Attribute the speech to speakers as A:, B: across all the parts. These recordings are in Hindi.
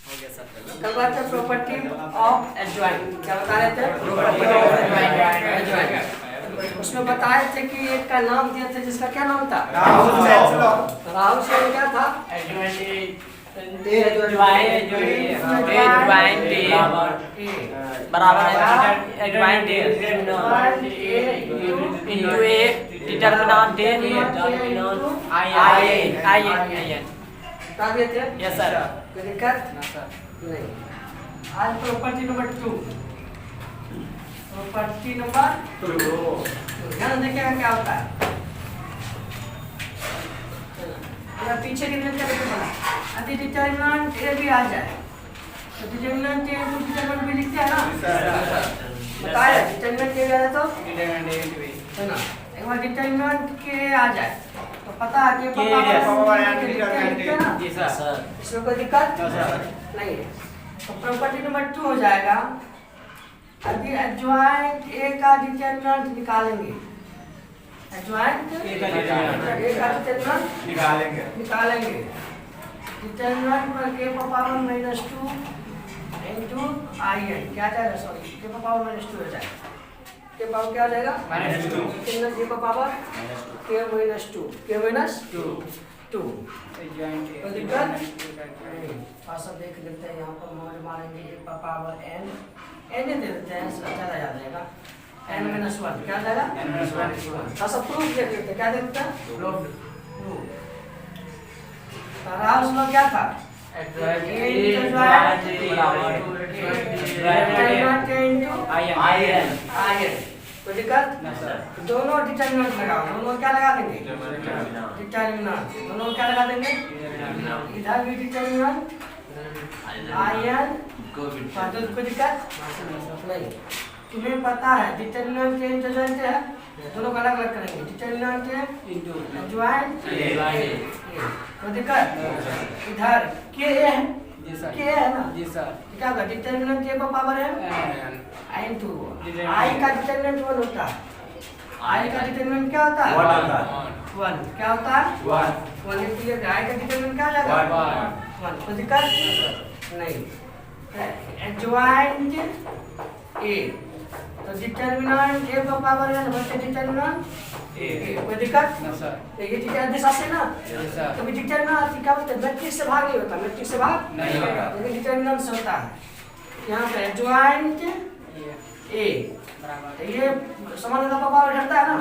A: कल बात है प्रॉपर्टी ऑफ एडजॉइंट। क्या बता रहे थे? Property of adjoint. उसमें बताए थे कि एक का नाम दिया था जिसका क्या नाम था? राहुल से क्या था?
B: एडजॉइंट बराबर है एडजॉइंट इनटू ए डिटरमिनेंट आई
A: बता दिए थे?
B: Yes sir.
A: कोई दिक्कत? नहीं। आज प्रॉपर्टी नंबर 2। प्रॉपर्टी नंबर 2 ध्यान देखिएगा क्या होता है। पीछे की तरफ क्या लिखा है? यदि डिटरमिनेंट ए भी आ जाए तो डिटरमिनेंट ए को डिटरमिनेंट भी लिखते हैं ना? बताया डिटरमिनेंट ए आ जाए तो है ना। एक बार डिटरमिनेंट के आ जाए तो पता है कि
B: जी सर।
A: इसमें कोई दिक्कत नहीं है। तो प्रॉपर्टी नंबर 2 हो जाएगा यदि एडजॉइंट ए का डिटरमिनेंट निकालेंगे। एडजॉइंट ए का डिटरमिनेंट निकालेंगे। डिटरमिनेंट पर के पावर -2 इनटू आई एन क्या जाएगा? सॉरी के पावर -2 हो जाएगा। के पावर क्या हो जाएगा? -2 कितना के पावर के -2 के -2 तो दिक्कत पास देख लेते हैं। यहाँ पर मोड़ मारेंगे ए पावर n n दे देते हैं ज़्यादा याद रहेगा। n-1 क्या जाएगा? n-1 पास प्रूफ देख लेते हैं। क्या देखते हैं? प्रूफ। राउस लो क्या था? कोई दिक्कत? दोनों डिटरमिनेंट लगाओ। दोनों क्या लगा देंगे? डिटरमिनेंट। दोनों क्या लगा देंगे? इधर भी डिटरमिनेंट आयन। कोई दिक्कत नहीं। तुम्हें पता है डिटरमिनेंट के इंटरजॉइंट है, दोनों का अलग अलग करेंगे। डिटरमिनेंट के ज्वाइंट कोई दिक्कत? इधर के है के है ना? क्या होगा? डिटरमिनेंट के पावर है इनटू आई का डिटरमिनेंट 1 होता है। आई का डिटरमिनेंट क्या होता है? 1 क्या होता है? 1 इसलिए आई का डिटरमिनेंट क्या हो जाएगा? 1 कोई दिक्कत नहीं। एडजॉइंट ए तो डिटरमिनेंट ए का पावर है मतलब डिटरमिनेंट ए कोई दिक्कत? ये डिटरमिनेंट दिशा से ना तो भी डिटरमिनेंट क्या होता है? मैट्रिक्स से भाग नहीं होता। मैट्रिक्स से भाग नहीं होता लेकिन डिटरमिनेंट से होता है। यहाँ पे एडजॉइंट ए बराबर ये समान का पावर घटता है ना?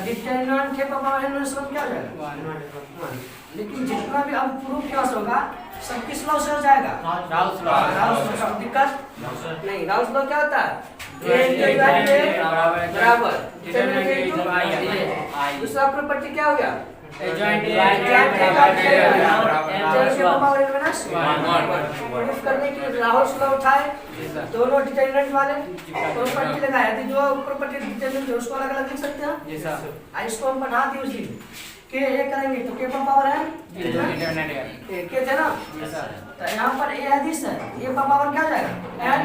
A: डिटरमिनेंट के पावर है सब क्या हो जाएगा? 1 लेकिन जितना भी अब प्रूफ क्या होगा सब किस लॉ से हो जाएगा? Raoult's law. दिक्कत नहीं। राउल्स लॉ क्या होता है? बराबर दूसरा प्रॉपर्टी क्या हो गया? प्रूफ करने के लिए राहुल लॉ उठाए दोनों डिटरमिनेंट वाले प्रॉपर्टी लगाए। जो प्रॉपर्टी डिटरमिनेंट है उसको अलग अलग लिख सकते हैं। इसको हम पढ़ा दिए उस दिन के ए करेंगे तो के पावर है के थे ना? तो यहाँ पर ए अधिस है ए का पावर क्या जाएगा? n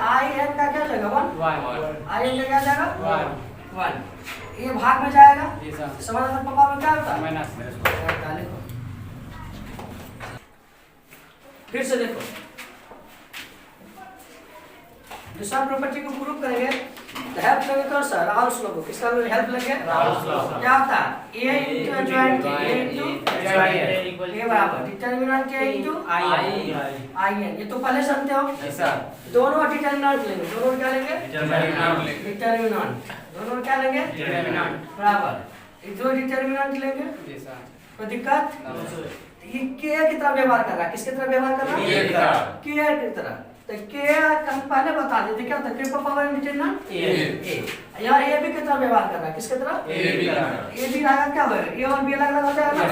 A: आई n का क्या जाएगा? 1 आई n का क्या जाएगा? 1 ये भाग में जाएगा। समानांतर पावर क्या होता है? लिखो फिर से देखो दूसरा प्रॉपर्टी को प्रूव करेंगे तो हेल्प लेंगे कौन सा? राहुल्स लॉ को। किसका हेल्प लेंगे? Rahul's law. क्या होता है? a into adjoint a into adjoint a बराबर डिटरमिनेंट के इनटू आई n। ये तो पहले जानते हो। दोनों डिटरमिनेंट लेंगे। दोनों क्या लेंगे? डिटरमिनेंट। दोनों क्या लेंगे? डिटरमिनेंट बराबर ये दो डिटरमिनेंट लेंगे। कोई दिक्कत? ये के की तरह व्यवहार कर रहा है। किसकी तरह व्यवहार कर रहा है? के की तरह। तो के हम पहले बता देते क्या होता है? के पावर डिटरमिनेंट ए। यहाँ ए भी कितना व्यवहार कर रहा है? किसके तरह? ए भी आएगा क्या होगा? ए और बी अलग अलग हो जाएगा ना?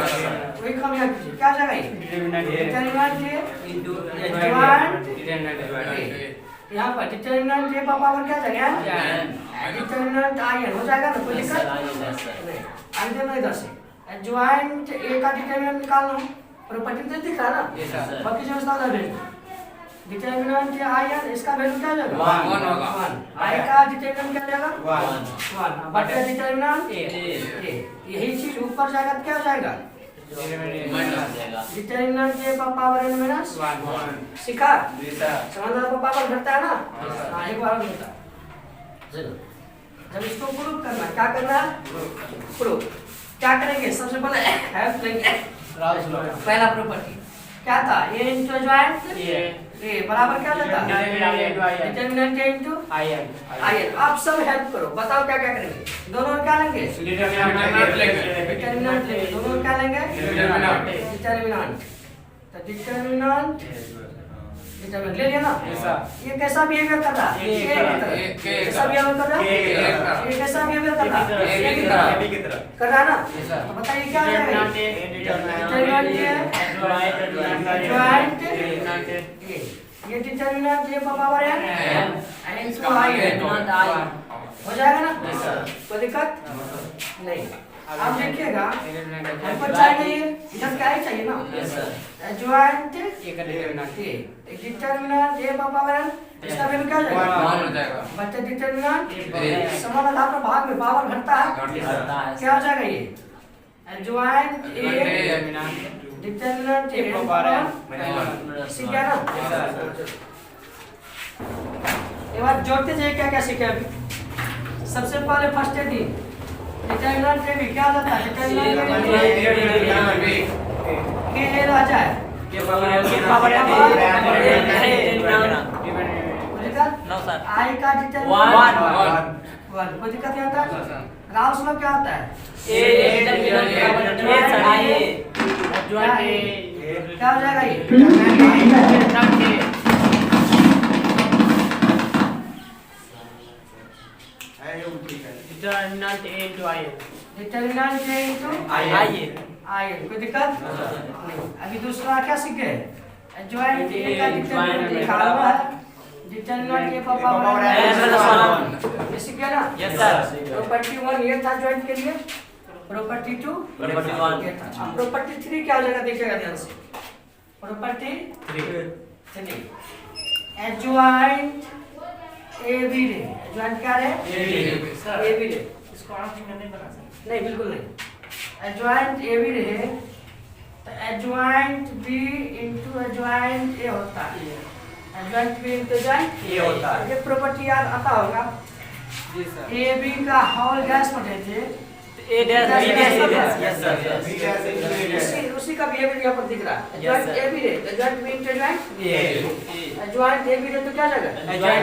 A: वही काम यहाँ कीजिए क्या जाएगा? ये डिटरमिनेंट ए इनटू एडजॉइंट ए। यहाँ पर डिटरमिनेंट ए पावर क्या जाएगा? डिटरमिनेंट आई एन हो जाएगा ना? कोई दिक्कत नहीं। आगे मैं इधर से एडजॉइंट ए का डिटरमिनेंट निकालना प्रॉपर्टी तो दिख रहा है ना? बाकी जो उसका उधर भेज डिटरमिनेंट आई एन इसका वैल्यू क्या जाएगा? 1 होगा। आई का डिटरमिनेंट क्या जाएगा? 1 बटे डिटरमिनेंट ए। यही चीज ऊपर जाएगा तो क्या हो जाएगा? डिटरमिनेंट ए पर पावर n माइनस
C: 1
A: सीखा
C: जी सर
A: समाधान पर पावर घटता है ना
C: हाँ।
A: हाँ एक बार घटता चलो जब इसको प्रूव करना है, क्या करना है प्रूव क्या करेंगे सबसे पहले हेल्प लेंगे पहला प्रॉपर्टी क्या था a इनटू एडजॉइंट ए बराबर क्या होता है डिटरमिनेंट a इनटू in आप सब हेल्प करो बताओ क्या क्या करेंगे दोनों में क्या लेंगे डिटरमिनेंट लेंगे दोनों में क्या लेंगे डिटरमिनेंट तो डिटरमिनेंट डिटरमिनेंट ले लिया ना ये कैसा बिहेवियर कर रहा है कैसा बिहेवियर कर रहा है ये कैसा बिहेवियर कर रहा है कर रहा है ना तो बताइए क्या हो जाएगा डिटरमिनेंट ये डिटरमिनेंट ये पावर है इनटू i हो जाएगा ना कोई दिक्कत नहीं आप देखिएगा हमको चाहिए ये इधर क्या ही चाहिए ना एडजॉइंट डिटरमिनेंट ये पावर है इसका वैल्यू क्या हो जाएगा बच्चे डिटरमिनेंट समान आधार पर भाग में पावर घटता है क्या हो जाएगा ये adjoint A determinant A power सीख गया ना ये बात जोड़ते जाइए क्या क्या सीखे अभी सबसे पहले फर्स्ट है डी डिटरमिनेंट ए भी क्या होता है डिटरमिनेंट के ए रह जाए
B: नो सर
A: आई का डिटरमिनेंट
B: 1
A: 1 कोई दिक्कत नहीं होता राउस में क्या होता है क्या हो जाएगा ये
B: determinant a into in
A: determinant A into आई कोई दिक्कत नहीं अभी दूसरा क्या सीख गए एडजॉइंट ए का डिटरमिनेंट लिखा हुआ है डिटरमिनेंट ए पर पावर n ये सीख गया ना
B: यस सर
A: प्रॉपर्टी 1 ये था जॉइंट के लिए प्रॉपर्टी 2
B: प्रॉपर्टी 1
A: ये था प्रॉपर्टी 3 क्या हो जाएगा देखिएगा ध्यान से प्रॉपर्टी 3 एडजॉइंट ए बी रे एडजॉइंट क्या है ए बी रे
B: इसको आप नहीं बना सकते
A: नहीं बिल्कुल नहीं एडजॉइंट ए बी रहे तो adjoint B into adjoint A होता है adjoint B into adjoint
C: A होता है
A: ये प्रॉपर्टी याद आता होगा
C: जी सर
A: ए बी का होल गैस पढ़े थे
B: a dash b dash yes sir
A: उसी का बिहेवियर यहाँ पर दिख रहा है एडजॉइंट ए बी रहे adjoint B into adjoint adjoint A B रहे तो क्या जाएगा
B: एडजॉइंट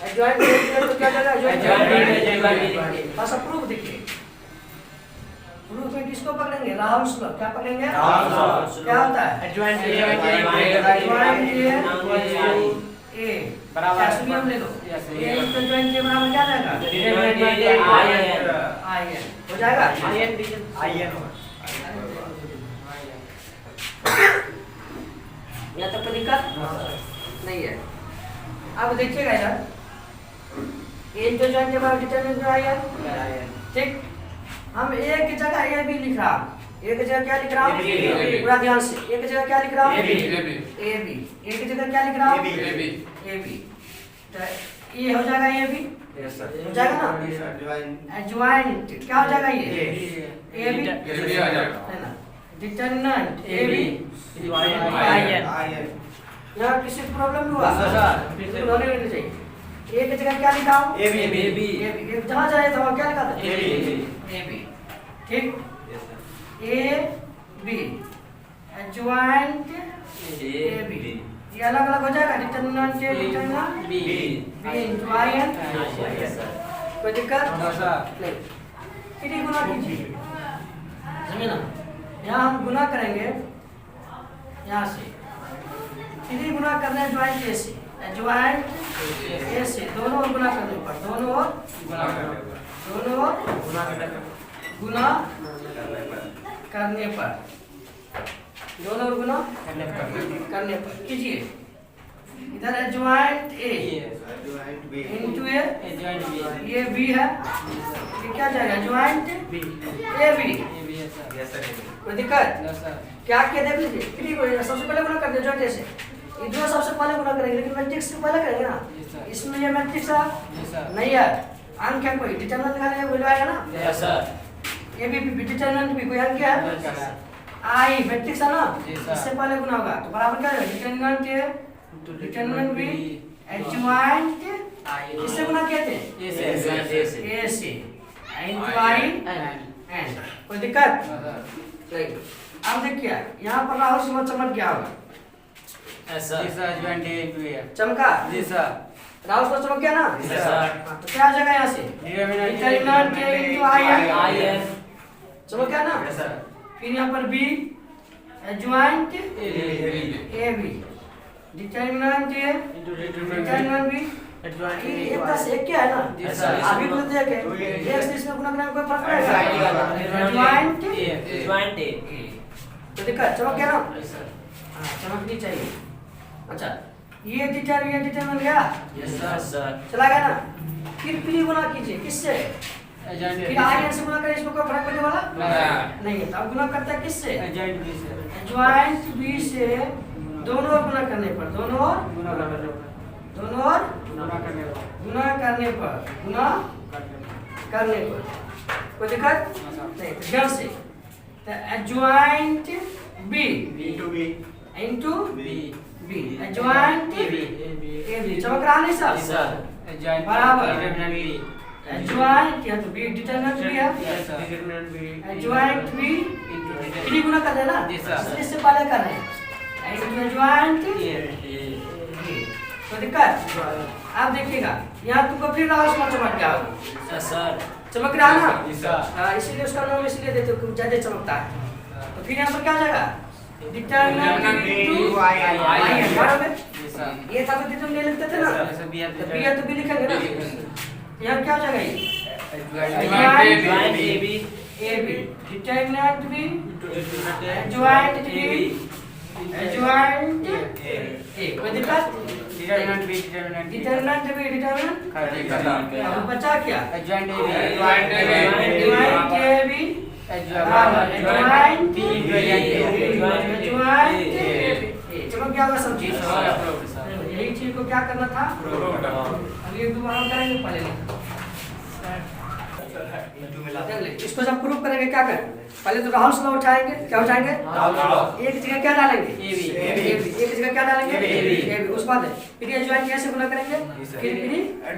A: एडजॉइंट ए बी रहे तो क्या जाएगा
B: एडजॉइंट
A: बस प्रूफ देखिए प्रूफ में किसको पकड़ेंगे राहुल लॉ क्या पकड़ेंगे क्या होता है
B: एडजॉइंट
A: ए
B: बराबर
A: कैल्शियम ले लो ए इनटू एडजॉइंट के बराबर क्या जाएगा आई एन हो जाएगा यहाँ तक कोई दिक्कत नहीं है अब देखिएगा इधर ए इनटू एडजॉइंट के बराबर डिटरमिनेंट आई एन ठीक हम एक जगह ए बी लिख रहा एक जगह क्या लिख रहा हूँ पूरा ध्यान से एक जगह क्या लिख रहा हूँ ए बी एक जगह क्या लिख रहा हूँ ए बी तो ये हो जाएगा ए बी हो जाएगा ना एडजॉइंट क्या हो जाएगा ये ए बी है ना डिटरमिनेंट ए बी यहाँ किसी प्रॉब्लम हुआ होने नहीं चाहिए एक जगह क्या लिखा हूँ
B: ए बी
A: जहाँ जाए तो क्या लिखा था ए बी ठीक A B adjoint A B ये अलग अलग हो जाएगा determinant A determinant
B: B
A: into I N कोई दिक्कत नहीं फिर ही गुना कीजिए समझे ना यहाँ हम गुना करेंगे यहाँ से फिर ही गुना करना है ज्वाइंट ए से एडजॉइंट ए से दोनों ओर गुना करने पर दोनों ओर गुना करने पर दोनों ओर गुना करने पर कीजिए इधर एडजॉइंट ए इनटू ए ये बी है ये क्या जाएगा एडजॉइंट ए बी कोई दिक्कत क्या क्या देख लीजिए फिर सबसे पहले गुना कर दे जॉइंट ए से ये दो सबसे पहले गुना करेंगे लेकिन मैट्रिक्स से पहले करेंगे ना इसमें ये मैट्रिक्स नहीं है अंक है कोई डिटरमिनेंट निकालने का वैल्यू आएगा ना
B: yes sir
A: A B determinant B कोई हल क्या है आई मैट्रिक्स है ना इससे पहले गुना होगा तो बराबर क्या है डिटरमिनेंट बी एडजॉइंट इससे गुना कहते हैं ए से इनटू आई एंड कोई दिक्कत नहीं। अब देखिए यहाँ पर राहुल समझ चमक गया होगा
B: जी सर जॉइंट ए इनटू ए
A: चमका
B: जी सर
A: राहुल समझ चमक गया ना
B: जी सर
A: तो क्या आ जाएगा यहाँ से determinant A into I N चमक गया ना
B: सर
A: फिर यहाँ पर B adjoint
B: A
A: A B determinant A determinant B ये प्लस एक क्या है ना
B: सर।
A: अभी बोलते हैं कि एक से इसमें गुना करने में कोई फर्क पड़ेगा जॉइंट
B: जॉइंट ए
A: तो देखा चमक गया ना हाँ चमकनी चाहिए। अच्छा ये डिटरमिनेंट गया
B: यस सर
A: चला गया ना फिर पी गुना कीजिए किससे फिर आई एन से गुना करें इसमें कोई फर्क पड़ने वाला नहीं है। अब गुना करता है किससे
B: जॉइंट बी से
A: जॉइंट बी से दोनों ओर गुना करने पर दोनों ओर गुना करने पर कोई दिक्कत नहीं तो ध्यान से तो adjoint B into B adjoint A B चमक रहा नहीं सब बराबर एडजॉइंट या तो बी डिटरमिनेंट भी है एडजॉइंट बी इन्हीं गुना कर देना इससे पहले कर रहे हैं एडजॉइंट तो दिक्कत आप देखिएगा यहाँ तुमको फिर राहुल समझ चमक गया होगा
B: सर
A: चमक रहा ना इसीलिए उसका नाम इसलिए देते हो ज्यादा चमकता है। तो फिर यहाँ पर क्या हो जाएगा डिटरमिनेंट इनटू आई एन बराबर ये था तो डिटरमिनेंट नहीं लिखते थे ना तो बी है तो बी लिखेंगे ना यहाँ क्या हो जाएगा ये
B: joint A B
A: A B determinant B joint B joint A कोई दिक्कत
B: determinant B determinant
A: determinant B determinant अब बचा क्या
B: joint A B
A: joint A B joint चलो क्या होगा समझिए यही चीज को क्या करना था अभी एक दोबारा करेंगे पहले इसको जब प्रूव करेंगे क्या करें पहले तो राहुल स्लो उठाएंगे क्या उठाएंगे एक जगह क्या डालेंगे एक जगह क्या डालेंगे ए बी उसके बाद फिर ये ज्वाइन कैसे गुना करेंगे फिर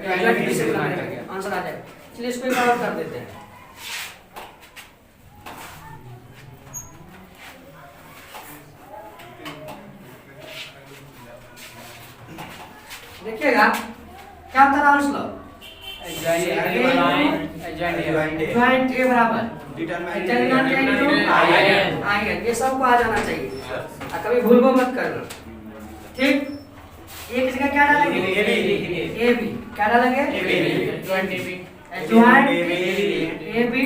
A: ज्वाइन बी से गुना करेंगे आंसर आ जाएगा। चलिए इसको एक बार और कर देते हैं। देखिएगा क्या होता है राहुल स्लो ज्वाइंट ए बराबर डिटरमिनेंट इनटू आई एन ये सबको आ जाना चाहिए कभी भूल मत करना ठीक। एक जगह क्या डालेंगे ए बी क्या डालेंगे
B: joint A B
A: joint A B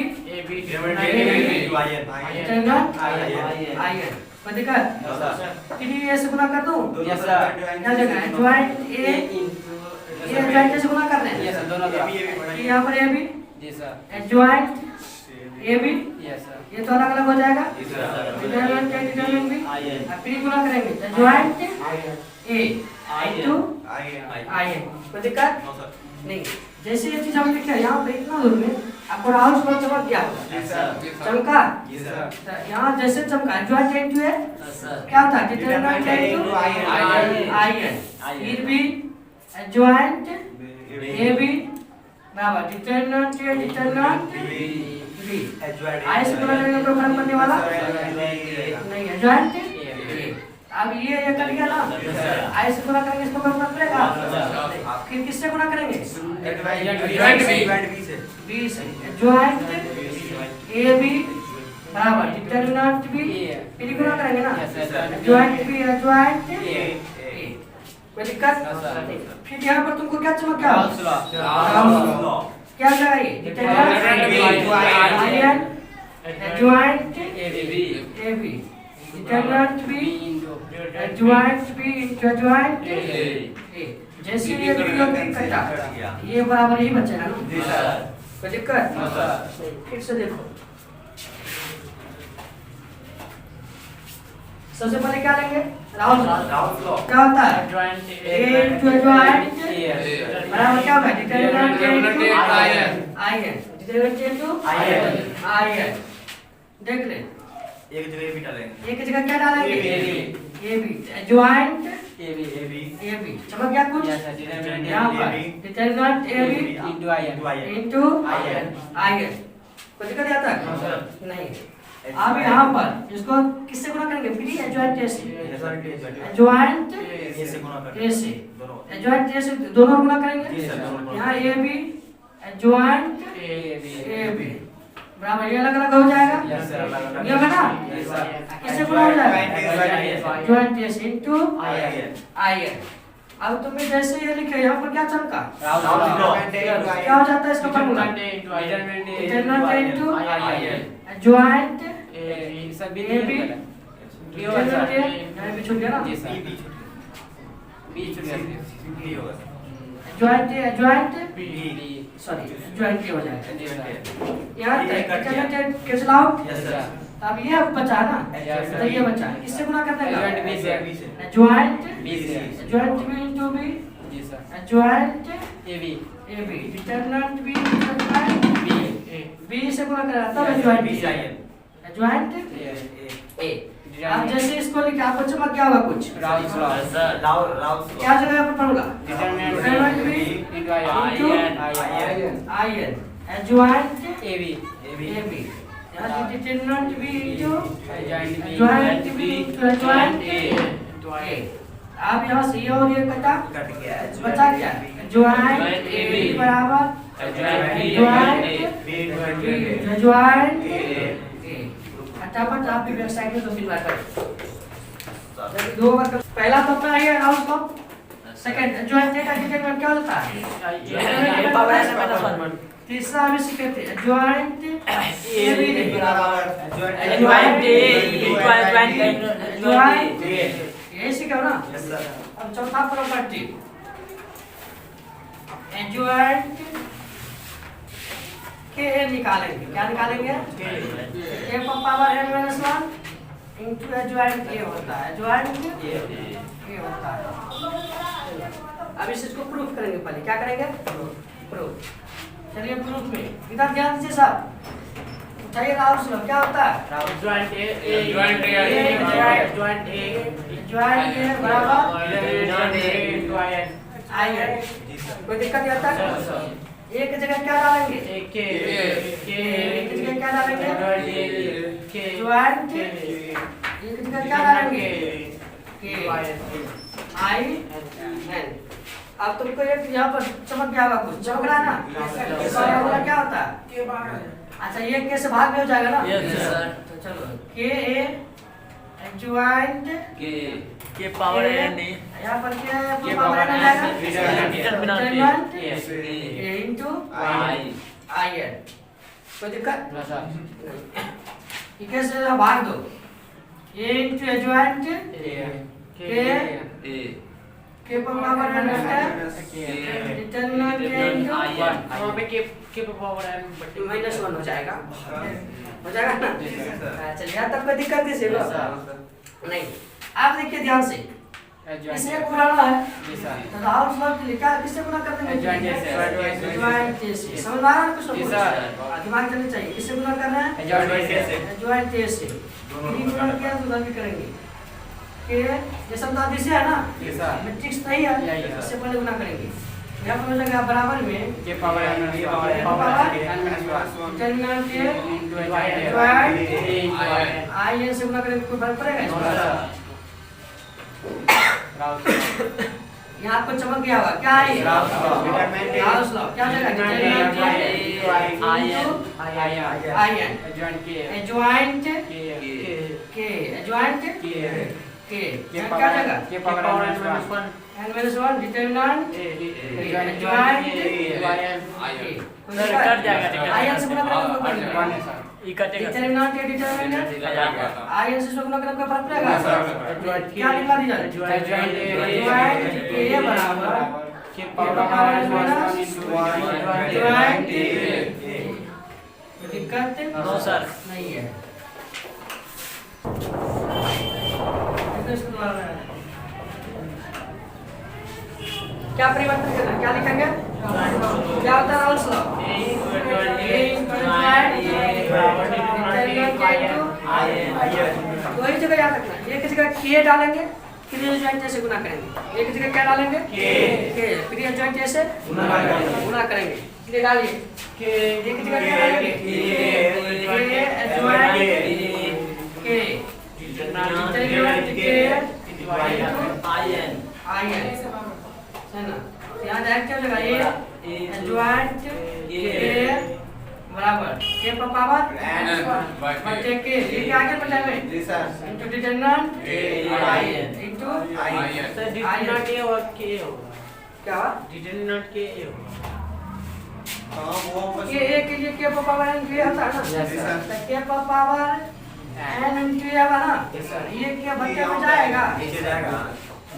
A: determinant I N कोई दिक्कत फिर ये से गुना कर दूं
B: यस सर
A: क्या जगह ज्वाइंट ए ज्वाइंट कैसे गुना कर रहे हैं
B: यस सर दोनों का
A: यहाँ पर ए बी
B: जी sir
A: joint A B
B: yes sir
A: ये तो अलग अलग हो जाएगा डिटरमिनेंट भी अब फिर गुना करेंगे joint A into I N कोई दिक्कत नहीं। जैसे ये चीज हम लिखे यहाँ पे इतना दूर में आपको राहुल स्लो चमक गया चमका तो यहाँ जैसे चमका ज्वाइंट इनटू है क्या था डिटरमिनेंट इनटू आई एन फिर भी ज्वाइंट ए बी बराबर डिटरमिनेंट बी आई से गुना करेंगे तो फर्क पड़ने वाला नहीं है ज्वाइंट अब ये कट गया ना आई से गुना करेंगे इसको फर्क पड़ेगा फिर किससे गुना करेंगे बी से ज्वाइंट ए बी बराबर डिटरमिनेंट बी फिर गुना करेंगे ना ज्वाइंट बी है ज्वाइंट ए कोई दिक्कत फिर यहाँ पर तुमको क्या चमक गया क्या लगा ये determinant I N joint A B determinant B joint B into joint A जैसे ये दोनों कटा ये बराबर ही बचेगा ना कोई दिक्कत फिर से देखो सबसे पहले क्या लेंगे राहुल क्या होता है ए इनटू ज्वाइंट बराबर क्या होगा determinant I N determinant into IN देख ले
B: एक जगह भी डालेंगे
A: एक जगह क्या डालेंगे AB ज्वाइंट AB समझ गया कुछ यहाँ पर डिटरमिनेंट AB इनटू IN कोई दिक्कत आता है नहीं। अब यहाँ पर इसको किससे गुणा करेंगे B एडजॉइंट A से एडजॉइंट
B: ए से गुणा
A: A से
B: दोनों
A: एडजॉइंट A से दोनों गुणा करेंगे
B: जी सर, दोनों गुणा।
A: यहाँ AB एडजॉइंट AB बराबर ये अलग अलग हो जाएगा ये होगा ना किससे गुणा हो जाएगा एडजॉइंट A से इनटू IN। अब तुमने जैसे ये लिखे यहाँ पर क्या चमका क्या हो जाता है इसका formula determinant into joint AB determinant छूट गया ना
B: बी होगा
A: ज्वाइंट सॉरी ज्वाइंट हो जाएगा यहाँ तक determinant cancel out
B: yes sir
A: अब ये बचा ना
B: Yes, sir.
A: तो ये बचा किससे गुणा करते हैं
C: Joint B से।
A: ज्वाइंट
C: B से।
A: ज्वाइंट B इनटू B
C: जी sir
A: joint
C: AB
A: AB determinant B determinant B से गुणा करा तब ज्वाइंट B ज्वाइंट A अब जैसे इसको लिखे आपको चमक क्या होगा कुछ
C: राउस लॉ
B: राउस
A: क्या जगह पर formula
C: determinant B
A: into IN joint
C: AB
A: AB यहाँ determinant B into
C: joint B
A: joint A अब यहाँ से ये और ये कटा
B: कट गया
A: बचा क्या ज्वाइंट AB बराबर ज्वाइंट A फटाफट आप भी वेबसाइट में 2-3 बार करें 2 बार पहला तो अपना है राउस को सेकंड ज्वाइंट A का डिटरमिनेंट क्या होता है तीसरा भी सीखे थे ज्वाइंट AB ज्वाइंट ये सीखा ना
B: यस सर
A: अब चौथा प्रॉपर्टी ज्वाइंट के निकालेंगे क्या निकालेंगे के power n-1 into joint A होता है ज्वाइंट A होता है। अब इसको प्रूफ करेंगे पहले क्या करेंगे प्रूफ चलिए प्रूफ में इधर ध्यान से साहब उठाइए राउस लॉ क्या होता है
C: ज्वाइंट
A: ज्वाइंट A बराबर IN
B: जी सर
A: कोई दिक्कत नहीं आता एक जगह क्या डालेंगे एक जगह क्या डालेंगे ज्वाइंट एक जगह क्या डालेंगे IN अब तुमको एक यहाँ पर चमक गया होगा कुछ चमक रहा है ना इसका क्या होता है अच्छा ये के से भाग में हो जाएगा ना तो चलो के ज्वाइंट
D: के पावर n है
A: यहाँ पर क्या है आपको पावर n आ जाएगा डिटरमिनेंट A इनटू IN कोई दिक्कत ये कैसे भाग दो A इनटू ज्वाइंट के पावर n होता है डिटरमिनेंट A इनटू
C: वहाँ पे के पावर n बटे
A: -1 हो जाएगा ना चलिए यहाँ तक कोई दिक्कत नहीं सिर्फ नहीं आप देखिए ध्यान से इसमें पुराना है तो राउस लॉ के लिए क्या किससे गुणा करते हैं ज्वाइंट A से समझ में आ रहा है कुछ दिमाग चलना चाहिए किससे गुणा कर रहे हैं ज्वाइंट A से यही गुणा किया तो उधर भी करेंगे के ये समता दिशा है ना मैट्रिक्स नहीं है इससे पहले गुणा करेंगे यहाँ पर हो जाएगा बराबर में
C: के power n
A: determinant A joint IN से गुणा करेंगे कोई फर्क पड़ेगा इसमें यहाँ आपको चमक गया होगा क्या है राउस लॉ क्या जगह डिटरमिनेंट ज्वाइंट के क्या जगह
C: के power
A: n-1 determinant joint
D: cut जाएगा
A: IN से गुणा करेंगे
D: ई कटेगा
A: डिटरमिनेंट IN से गुणा करेंगे कोई फर्क पड़ेगा क्या लिखा दिया ज्वाइंट A बराबर
C: के पावर
A: ज्वाइंट दिक्कत
D: नो सर
A: नहीं है क्या परिवर्तन करना क्या लिखेंगे क्या होता है राउल्स लॉ? तो एक जगह याद रखना, एक जगह के डालेंगे, क्रिया ज्वाइंट से गुना करेंगे। एक जगह क्या डालेंगे? के। क्रिया ज्वाइंट से गुना करेंगे। इसलिए डालिए के। एक जगह क्या डालेंगे? के ज्वाइंट के। आयन है ना? यहाँ डायरेक्ट क्या लगा? ए ज्वाइंट के बराबर के पर पावर बटे के। ये आगे बढ़ाएंगे into determinant into
C: sir determinant A और के होगा।
A: क्या
C: डिटरमिनेंट के ए होगा।
A: ये ए के लिए के पर पावर एन के होता है ना? तो के पर पावर एन इनटू ए होगा ना? ये क्या बच्चे में जाएगा?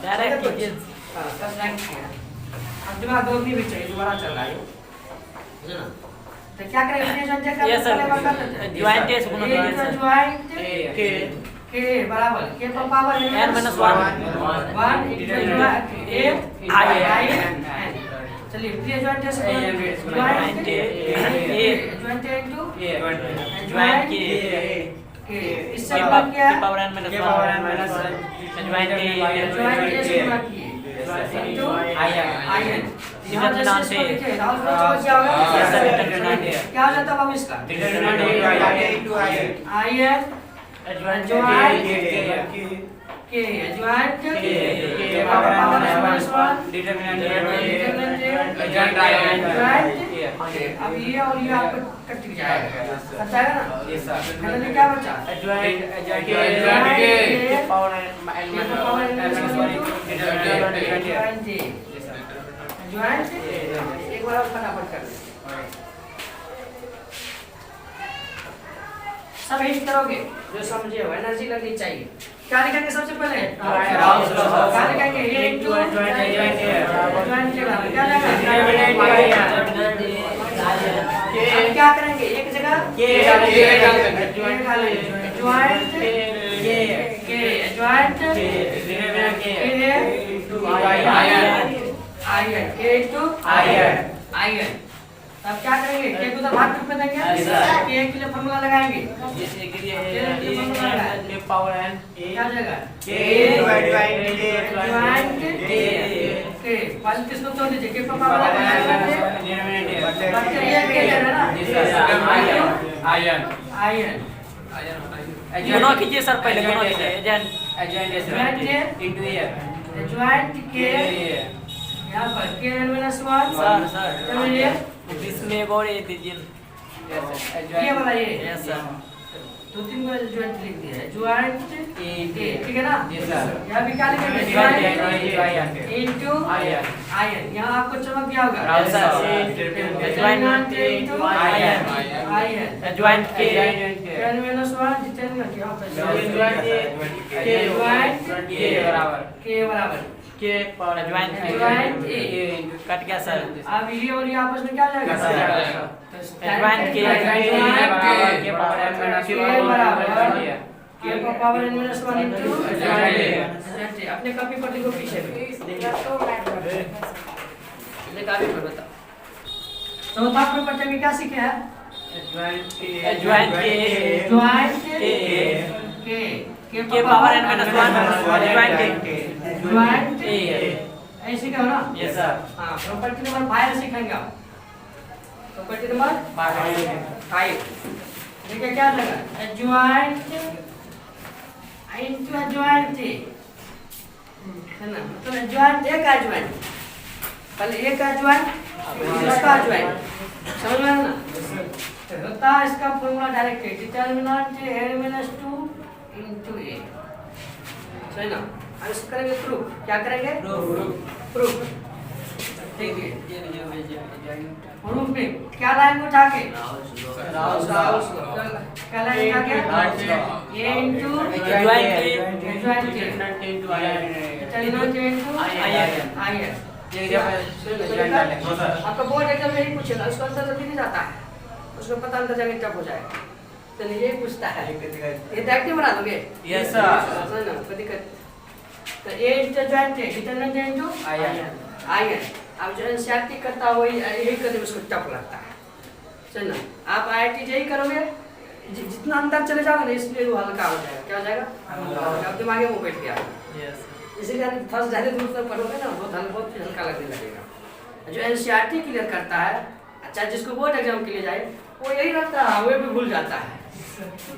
D: डायरेक्ट कीजिए।
A: बस डायरेक्ट किया। अब दिमाग दौड़नी भी चाहिए, दोबारा चल रहा है है ना? तो क्या करेंगे? अपने ज्वाइंट का
D: Yes, sir. ज्वाइंट से गुना
A: ए
D: करेंगे, sir.
A: ज्वाइंट के बराबर के पर power
D: n minus 1
A: 1 A I N. चलिए प्रिय ज्वाइंट से joint A joint into
D: joint
A: के। इससे मतलब क्या है?
D: Power n minus 1 joint
A: joint से गुणा किए इनटू आयन। यहाँ जैसे इसको लिखे राहुल को क्या होगा? क्या हो जाता है बाबू इसका? आयन ज्वाइंट के ज्वाइंट के पावर माइनस 1 डिटरमिनेंट ज्वाइंट। अब ये और ये आपको कट जाएगा, कट जाएगा ना? मतलब क्या बचा?
C: के पावर
A: ज्वाइंट एक बार और फटाफट कर ले। सब हिट करोगे जो समझे हो, एनर्जी लगनी चाहिए। क्या लिखेंगे सबसे पहले? क्या लिखेंगे? ए इनटू ज्वाइंट के बराबर क्या जाएगा? अब क्या करेंगे? एक जगह के डालेंगे ज्वाइंट के ज्वाइंट आयन के इनटू आयन। अब क्या करेंगे? के को तो भाग में देंगे, के के लिए फार्मूला लगाएंगे।
C: के पावर n
A: क्या जाएगा?
B: के
A: ज्वाइंट के पहले किसको तोड़ दीजिए? के पर पावर लगाएंगे बच्चे ये के है ना? आयन
D: गुना कीजिए सर, पहले गुना कीजिए।
A: ज्वाइंट के यहाँ पर के n minus 1
D: सर
A: चलिए
D: इसमें एक और ये दीजिए।
A: ये वाला ये
D: यस सर।
A: दो तीन बार ज्वाइंट लिख दिया है। ज्वाइंट के ठीक है ना?
C: Yes, sir.
A: यहाँ भी क्या लिखेंगे? Joint into ion. यहाँ आपको चमक गया होगा
D: Rahul sir
A: joint into
D: ion
A: ion
D: joint के
A: n minus 1 डिटरमिनेंट यहाँ पे ज्वाइंट के बराबर
C: के पावर
A: ज्वाइंट ए
D: कट गया सर।
A: अब ये और ये आपस में क्या जाएगा?
D: ज्वाइंट के
C: के पावर n minus
A: के
C: 1
A: बराबर के पर power n minus 1 into joint. अपने कॉपी पर लिखो पीछे में। ले कॉपी पर बताओ। चौथा प्रॉपर्टी में क्या सीखे हैं?
D: ज्वाइंट के पावर n minus 1
A: ज्वाइंट ऐसे क्या हो ना?
D: Yes sir.
A: हाँ प्रॉपर्टी नंबर 5 सीखेंगे आप। प्रॉपर्टी नंबर 5 देखिए क्या लगा? ज्वाइंट इनटू ज्वाइंट है ना? मतलब ज्वाइंट एक है ज्वाइंट, पहले एक है ज्वाइंट दूसरा ज्वाइंट, समझ में आया ना? होता है इसका फॉर्मूला डायरेक्ट है determinant n minus 2 into a, सही ना? अब इसको करेंगे प्रूफ। क्या करेंगे? प्रूफ। ठीक है प्रूफ में क्या लाएंगे उठा के? क्या लाएंगे उठा के? a into joint
C: into ion
A: determinant into ion. आपका बोर्ड एग्जाम में यही पूछेगा, उसका आंसर जल्दी नहीं जाता है, उसको पता अंदर जाके टफ हो जाएगा। चलिए यही पूछता है, ये डायरेक्ट बना दोगे?
D: Yes sir.
A: कोई दिक्कत? तो ए इनटू ज्वाइंट है डिटरमिनेंट इनटू आयन। अब जो एनसीईआरटी करता है वही यही करने में उसको टफ लगता है, सही ना। आप IIT यही करोगे, जितना अंदर चले जाओगे ना इसलिए वो हल्का हो जाएगा। क्या हो जाएगा? अब दिमाग में बैठ गया, इसीलिए फर्स्ट ज़्यादा दूर तक पढ़ोगे ना बहुत हल्का लगने लगेगा। जो एनसीईआरटी क्लियर करता है, अच्छा जिसको बोर्ड एग्जाम के लिए जाए वो यही रहता है, वो भी भूल जाता है,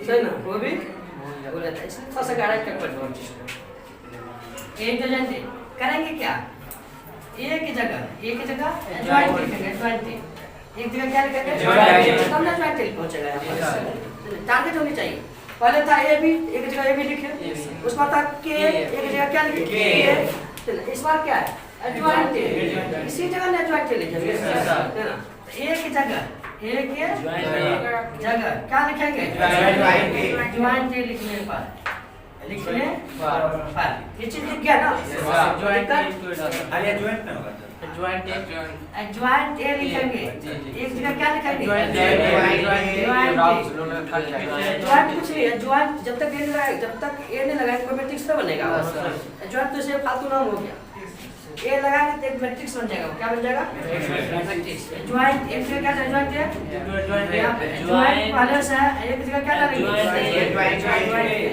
A: सही ना, वो भी भूल जाता है। इसलिए थोड़ा सा गाढ़ा कर पढ़ो चीज़। एक जन करेंगे क्या, एक ही जगह ज्वाइंट एक जगह क्या लिखेंगे, तब ना ज्वाइंट पहुंचेगा। टारगेट होनी चाहिए। पहले था ए बी, एक जगह ए बी लिखे, उस बार था के, एक जगह क्या लिखे, इस बार क्या है ज्वाइंट, इसी जगह ना ज्वाइंट लिखेंगे, है ना। एक ही जगह एक जगह क्या लिखेंगे, ज्वाइंट लिखने पर ये चीज लिख गया ना, ज्वाइंट ए लिखेंगे, एक जगह क्या लिखेंगे, ज्वाइंट कुछ नहीं है। ज्वाइंट जब तक ए नहीं लगाएंगे कोई मैट्रिक्स नहीं बनेगा। ज्वाइंट तो सिर्फ फालतू नाम हो गया, ए लगाएंगे तो एक मैट्रिक्स बन जाएगा। क्या बन जाएगा, मैट्रिक्स। ज्वाइंट एक जगह क्या है, ज्वाइंट है, ज्वाइंट वाले से एक जगह क्या डालेंगे,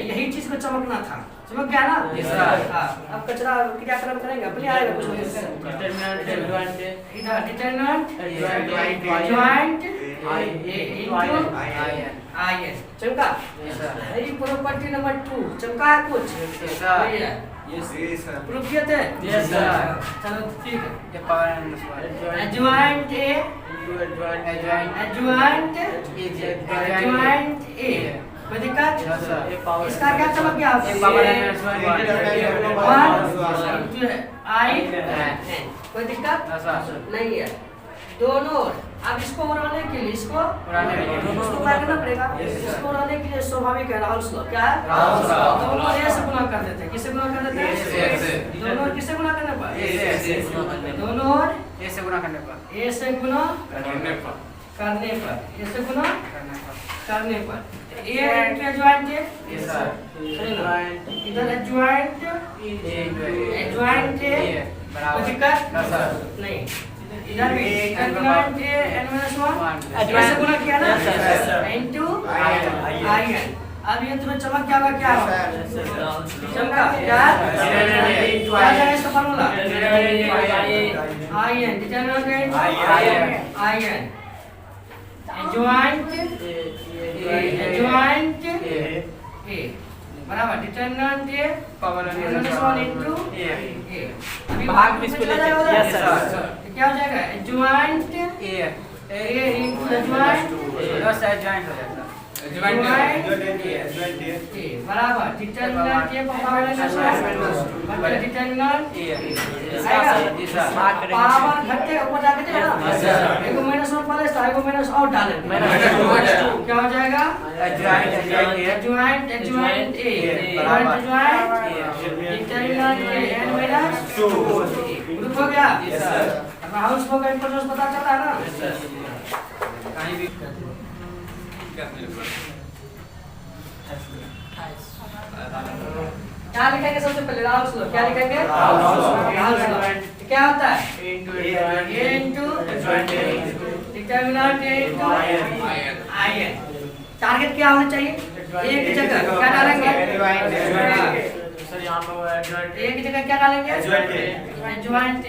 A: यही चीज को चमकना था, चमक गया ना। हाँ, अब कचरा क्रियाक्रम करेंगे अपने आएगा कुछ इधर डिटरमिनेंट ज्वाइंट IN चमका। यही प्रॉपर्टी नंबर 2 चमका है कुछ, प्रूफ किए थे, चलो ठीक है। ज्वाइंट ए कोई दिक्कत, इसका क्या चमक गया, कोई दिक्कत नहीं है। दोनों अब इसको उड़ाने के लिए इसको क्या करना पड़ेगा, इसको उड़ाने के लिए स्वाभाविक है राहुल स्लो क्या है, दोनों ए से गुना कर देते हैं। किससे गुना कर देते हैं, दोनों किससे गुना करने पर, दोनों ए से गुना करने पर, ए से गुना करने पर ए ज्वाइंट इधर ज्वाइंट दिक्कत नहीं, इधर भी ज्वाइंट ऐसे गुना किया ना इनटू IN। अब ये तुम्हें चमक क्या होगा, क्या चमका क्या जाएगा इसका formula, IN determinant IN joint A बराबर determinant A power -1 into A. अभी भाग में इसको ले जाएगा, यस सर, क्या हो जाएगा joint A into joint joint हो जाएगा, बराबर determinant A power -1 determinant power घटते ऊपर जाके ना, एक -1 पहले था, एक माइनस और डालें, क्या हो जाएगा joint A determinant A n-2 group हो गया। अब हाउस को का इंपॉर्टेंस पता चला है ना, कहीं भी क्या लिखेंगे सबसे पहले, राहुल स्लो क्या लिखेंगे, राहुल स्लो क्या होता है a into determinant a into IN। Target क्या होना चाहिए, एक जगह क्या डालेंगे,
C: सर यहाँ पर
A: एक जगह क्या डालेंगे ज्वाइंट ए,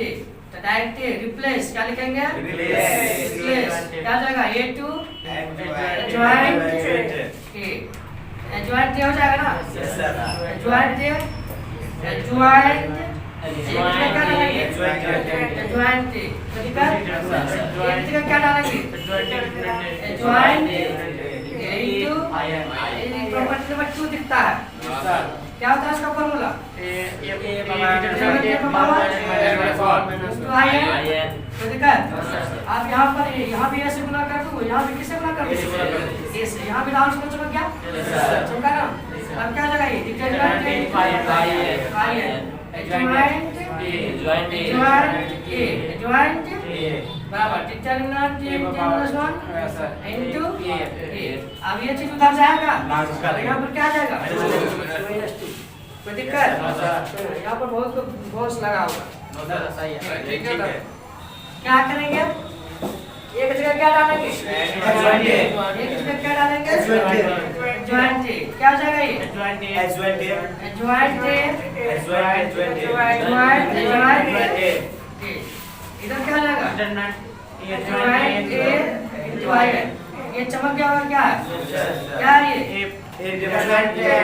A: तो डायरेक्ट रिप्लेस क्या लिखेंगे, रिप्लेस क्या जाएगा a to joint A, joint हो जाएगा ना, ज्वाइंट क्या डालेंगे, ज्वाइंट एक जगह क्या डालेंगे, ज्वाइंट इनटू प्रॉपर्टी नंबर 2 दिखता है, क्या होता है इसका फॉर्मूला, आप यहाँ भी ऐसे गुना कर दो, यहाँ भी किससे गुना कर दो, यहाँ भी राउंड को चमक गया, चमका ना। अब क्या जगह ये ज्वाइंट बराबर डिटरमिनेंट इनटू ए। अब ये चीज उधर जाएगा, यहाँ पर क्या जाएगा -2, कोई दिक्कत, यहाँ पर बहुत फोर्स लगा होगा, ठीक है। क्या करेंगे? एक जगह क्या डालेंगे?
B: Adjoint A.
A: एक जगह क्या डालेंगे?
B: Adjoint A.
A: Adjoint A. क्या हो जाएगा ये?
C: Adjoint A.
B: Adjoint A.
A: Adjoint A.
B: Adjoint A.
A: Adjoint A. इधर क्या लगा?
C: Adjoint
A: Adjoint A into IN. ये चमक गया और क्या है? क्या है ये?
B: Adjoint A.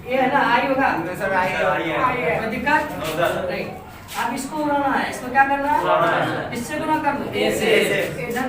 A: ये है ना आई होगा?
B: सर आई है।
A: कोई दिक्कत? नहीं। अब इसको उड़ाना है, इसको क्या करना है? इससे गुना कर दो।
B: A से।
A: इधर